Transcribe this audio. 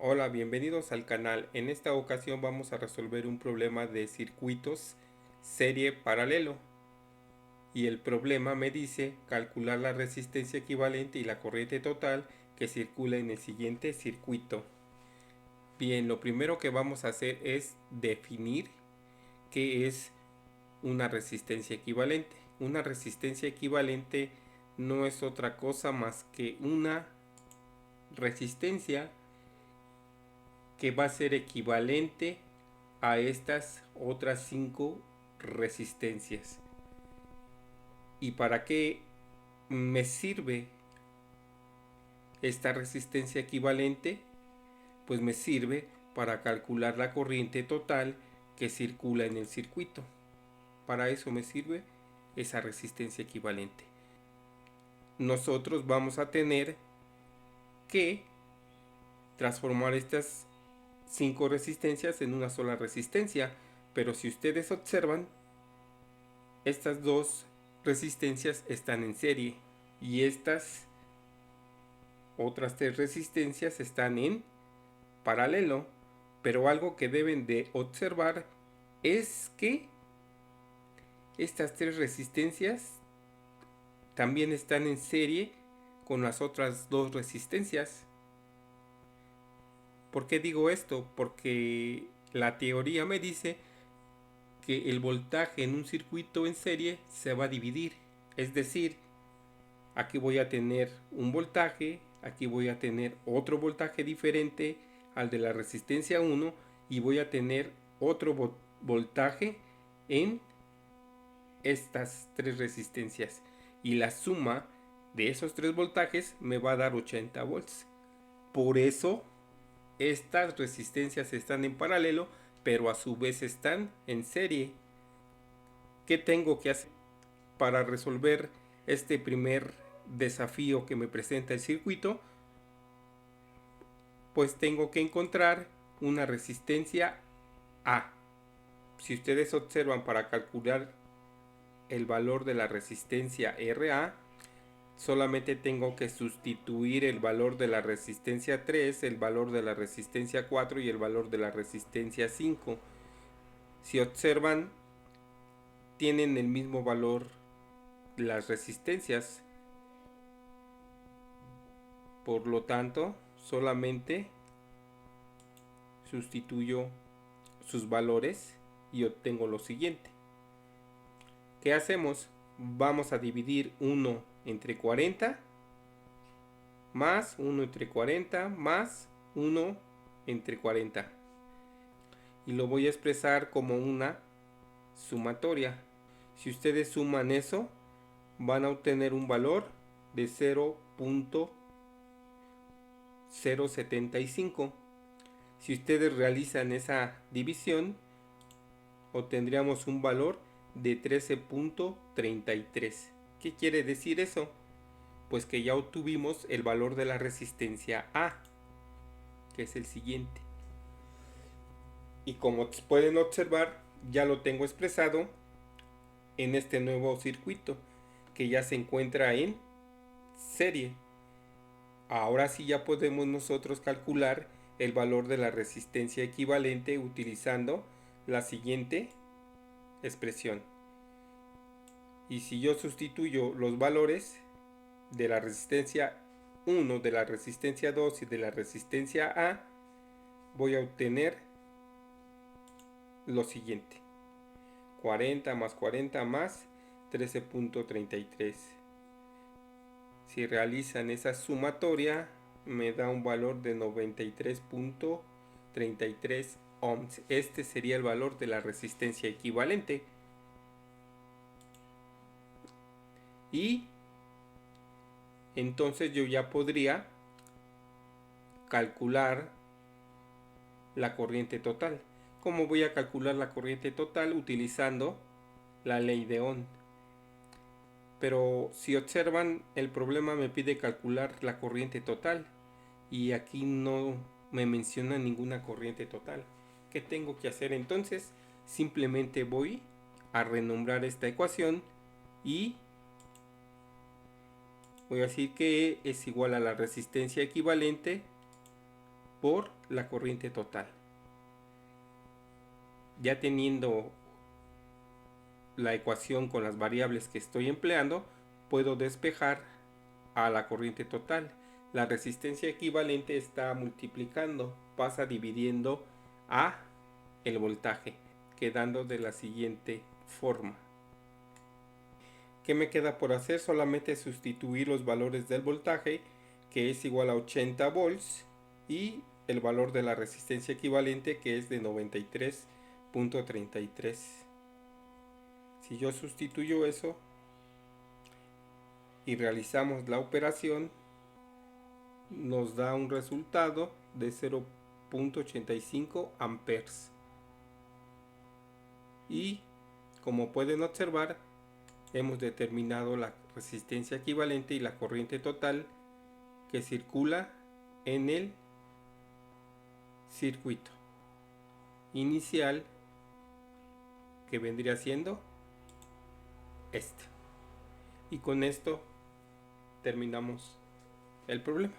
Hola, bienvenidos al canal. En esta ocasión vamos a resolver un problema de circuitos serie paralelo. Y el problema me dice calcular la resistencia equivalente y la corriente total que circula en el siguiente circuito. Bien, lo primero que vamos a hacer es definir qué es una resistencia equivalente. Una resistencia equivalente no es otra cosa más que una resistencia que va a ser equivalente a estas otras 5 resistencias. ¿Y para qué me sirve esta resistencia equivalente? Pues me sirve para calcular la corriente total que circula en el circuito. Para eso me sirve esa resistencia equivalente. Nosotros vamos a tener que transformar estas 5 resistencias en una sola resistencia, pero si ustedes observan, estas dos resistencias están en serie y estas otras 3 resistencias están en paralelo, pero algo que deben de observar es que estas 3 resistencias también están en serie con las otras 2 resistencias. ¿Por qué digo esto? Porque la teoría me dice que el voltaje en un circuito en serie se va a dividir. Es decir, aquí voy a tener un voltaje, aquí voy a tener otro voltaje diferente al de la resistencia 1 y voy a tener otro voltaje en estas 3 resistencias. Y la suma de esos 3 voltajes me va a dar 80 volts. Por eso estas resistencias están en paralelo, pero a su vez están en serie. ¿Qué tengo que hacer para resolver este primer desafío que me presenta el circuito? Pues tengo que encontrar una resistencia A. Si ustedes observan, para calcular el valor de la resistencia RA, solamente tengo que sustituir el valor de la resistencia 3, el valor de la resistencia 4 y el valor de la resistencia 5. Si observan, tienen el mismo valor las resistencias. Por lo tanto, solamente sustituyo sus valores y obtengo lo siguiente. ¿Qué hacemos? Vamos a dividir 1 entre 40 más 1 entre 40 más 1 entre 40. Y lo voy a expresar como una sumatoria. Si ustedes suman eso, van a obtener un valor de 0.075. Si ustedes realizan esa división, obtendríamos un valor de 13.33. ¿Qué quiere decir eso? Pues que ya obtuvimos el valor de la resistencia A, que es el siguiente. Y como pueden observar, ya lo tengo expresado en este nuevo circuito que ya se encuentra en serie. Ahora sí ya podemos nosotros calcular el valor de la resistencia equivalente utilizando la siguiente expresión. Y si yo sustituyo los valores de la resistencia 1, de la resistencia 2 y de la resistencia A, voy a obtener lo siguiente: 40 más 40 más 13.33. Si realizan esa sumatoria, me da un valor de 93.33 ohms. Este sería el valor de la resistencia equivalente. Y entonces yo ya podría calcular la corriente total. ¿Cómo voy a calcular la corriente total? Utilizando la ley de Ohm. Pero si observan, el problema me pide calcular la corriente total y aquí no me menciona ninguna corriente total. ¿Qué tengo que hacer entonces? Simplemente voy a renombrar esta ecuación y voy a decir que es igual a la resistencia equivalente por la corriente total. Ya teniendo la ecuación con las variables que estoy empleando, puedo despejar a la corriente total. La resistencia equivalente está multiplicando, pasa dividiendo a el voltaje, quedando de la siguiente forma. ¿Qué me queda por hacer? Solamente sustituir los valores del voltaje, que es igual a 80 volts, y el valor de la resistencia equivalente, que es de 93.33. Si yo sustituyo eso y realizamos la operación, nos da un resultado de 0.85 amperes. Y como pueden observar, hemos determinado la resistencia equivalente y la corriente total que circula en el circuito inicial, que vendría siendo este. Y con esto terminamos el problema.